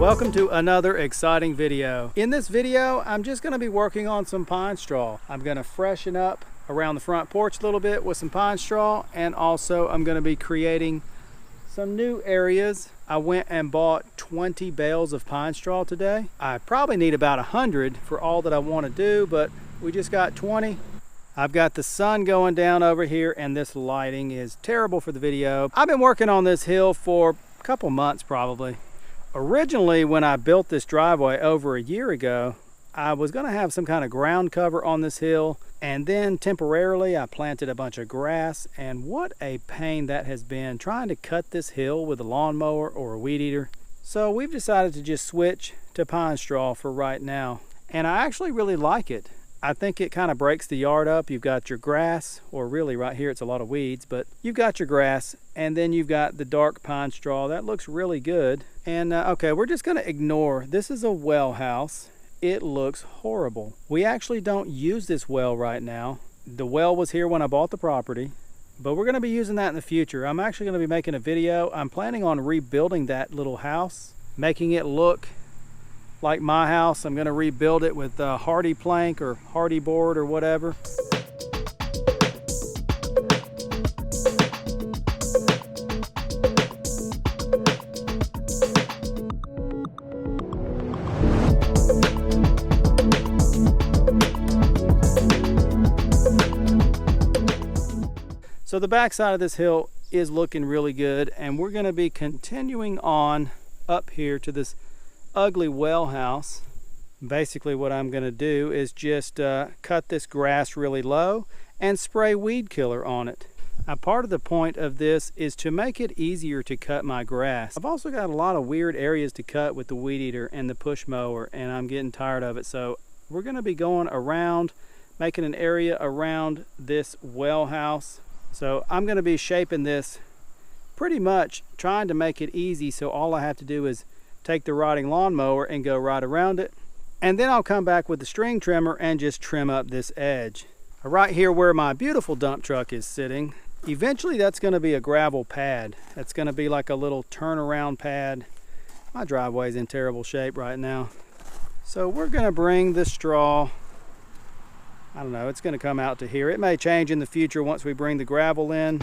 Welcome to another exciting video. In this video, I'm just going to be working on some pine straw. I'm going to freshen up around the front porch a little bit with some pine straw, and also I'm going to be creating some new areas. I went and bought 20 bales of pine straw today. I probably need about 100 for all that I want to do, but we just got 20. I've got the sun going down over here, and this lighting is terrible for the video. I've been working on this hill for a couple months probably. Originally, when I built this driveway over a year ago, I was going to have some kind of ground cover on this hill, and then temporarily I planted a bunch of grass, and what a pain that has been trying to cut this hill with a lawnmower or a weed eater. So we've decided to just switch to pine straw for right now, and I actually really like it. I think it kind of breaks the yard up. You've got your grass, or really right here it's a lot of weeds, but you've got your grass, and then you've got the dark pine straw. That looks really good. And okay, we're just gonna ignore, this is a well house. It looks horrible. We actually don't use this well right now. The well was here when I bought the property, but we're gonna be using that in the future. I'm actually gonna be making a video. I'm planning on rebuilding that little house, making it look like my house. I'm going to rebuild it with hardy plank or hardy board or whatever. So the back side of this hill is looking really good, and we're going to be continuing on up here to this ugly well house. Basically what I'm going to do is just cut this grass really low and spray weed killer on it. Now, part of the point of this is to make it easier to cut my grass. I've also got a lot of weird areas to cut with the weed eater and the push mower, and I'm getting tired of it. So we're going to be going around, making an area around this well house. So I'm going to be shaping this pretty much, trying to make it easy, so all I have to do is take the riding lawnmower and go right around it, and then I'll come back with the string trimmer and just trim up this edge. Right here where my beautiful dump truck is sitting, eventually that's going to be a gravel pad. That's going to be like a little turnaround pad. My driveway's in terrible shape right now. So we're going to bring the straw, I don't know, it's going to come out to here. It may change in the future once we bring the gravel in.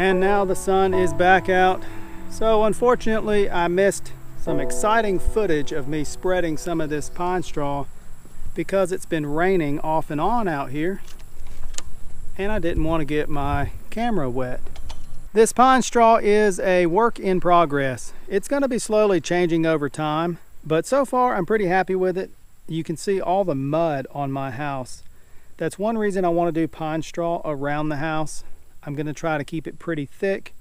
And now the sun is back out. So unfortunately I missed some exciting footage of me spreading some of this pine straw because it's been raining off and on out here, and I didn't want to get my camera wet. This pine straw is a work in progress. It's going to be slowly changing over time, but so far I'm pretty happy with it. You can see all the mud on my house. That's one reason I want to do pine straw around the house. I'm going to try to keep it pretty thick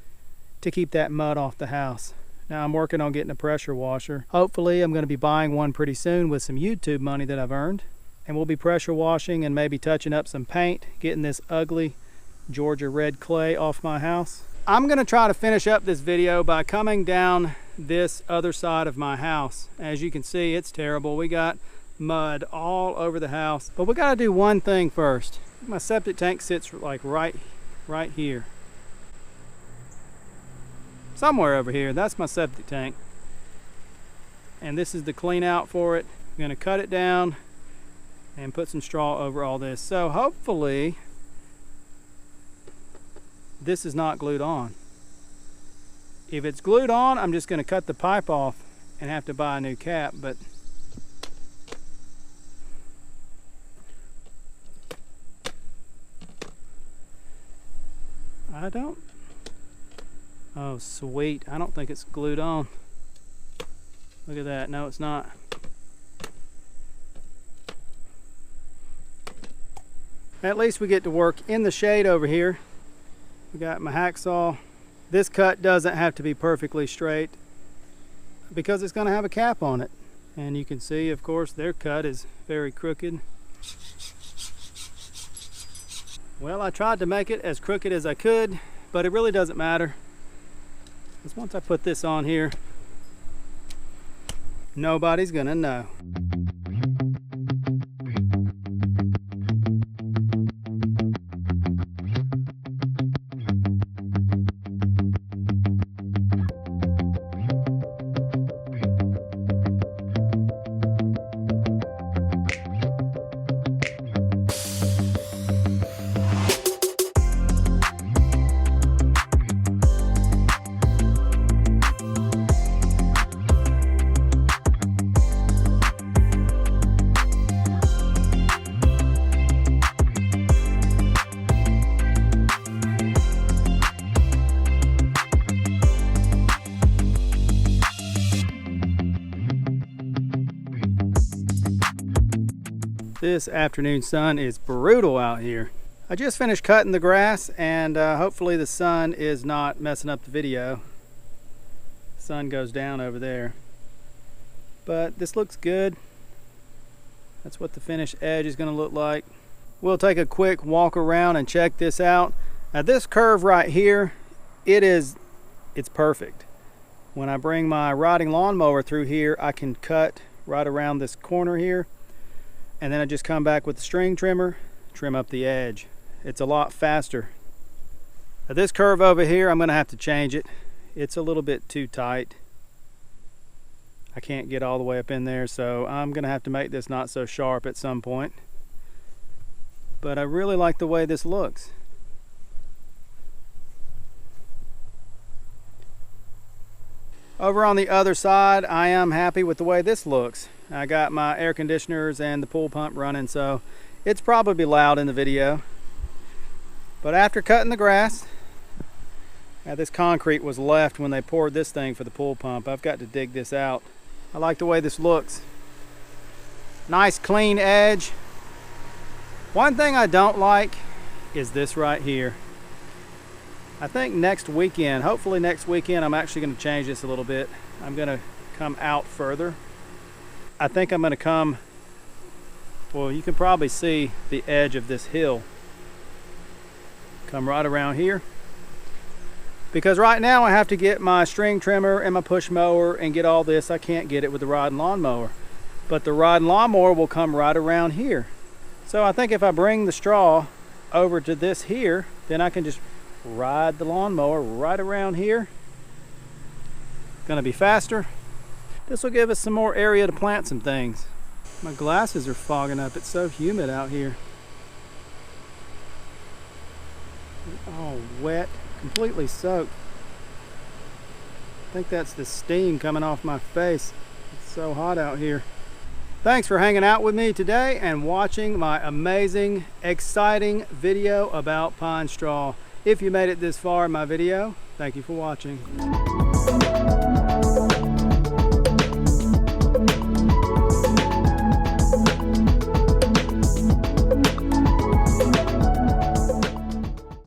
to keep that mud off the house. Now I'm working on getting a pressure washer. Hopefully I'm going to be buying one pretty soon with some YouTube money that I've earned. And we'll be pressure washing and maybe touching up some paint, getting this ugly Georgia red clay off my house. I'm going to try to finish up this video by coming down this other side of my house. As you can see, it's terrible. We got mud all over the house, but we got to do one thing first. My septic tank sits like right here, somewhere over here. That's my septic tank, and this is the clean out for it. I'm going to cut it down and put some straw over all this. So hopefully this is not glued on. If it's glued on, I'm just going to cut the pipe off and have to buy a new cap. But I don't. Oh, sweet. I don't think it's glued on. Look at that. No, it's not. At least we get to work in the shade over here. We got my hacksaw. This cut doesn't have to be perfectly straight because it's going to have a cap on it. And you can see, of course, their cut is very crooked. Well, I tried to make it as crooked as I could, but it really doesn't matter. Because once I put this on here, nobody's going to know. This afternoon sun is brutal out here. I just finished cutting the grass, and hopefully the sun is not messing up the video. The sun goes down over there. But this looks good. That's what the finished edge is going to look like. We'll take a quick walk around and check this out. Now this curve right here, it's perfect. When I bring my riding lawnmower through here, I can cut right around this corner here. And then I just come back with the string trimmer, trim up the edge. It's a lot faster. Now this curve over here, I'm gonna have to change it. It's a little bit too tight. I can't get all the way up in there, so I'm gonna have to make this not so sharp at some point. But I really like the way this looks. Over on the other side, I am happy with the way this looks. I got my air conditioners and the pool pump running, so it's probably loud in the video. But after cutting the grass, this concrete was left when they poured this thing for the pool pump. I've got to dig this out. I like the way this looks. Nice clean edge. One thing I don't like is this right here. I think next weekend, hopefully next weekend, I'm actually going to change this a little bit. I'm going to come out further. I think I'm going to come, well, you can probably see the edge of this hill. Come right around here. Because right now I have to get my string trimmer and my push mower and get all this. I can't get it with the rod and lawnmower. But the rod and lawnmower will come right around here. So I think if I bring the straw over to this here, then I can just ride the lawnmower right around here. Gonna be faster. This will give us some more area to plant some things. My glasses are fogging up. It's so humid out here. All wet, completely soaked. I think that's the steam coming off my face. It's so hot out here. Thanks for hanging out with me today and watching my amazing, exciting video about pine straw. If you made it this far in my video, thank you for watching.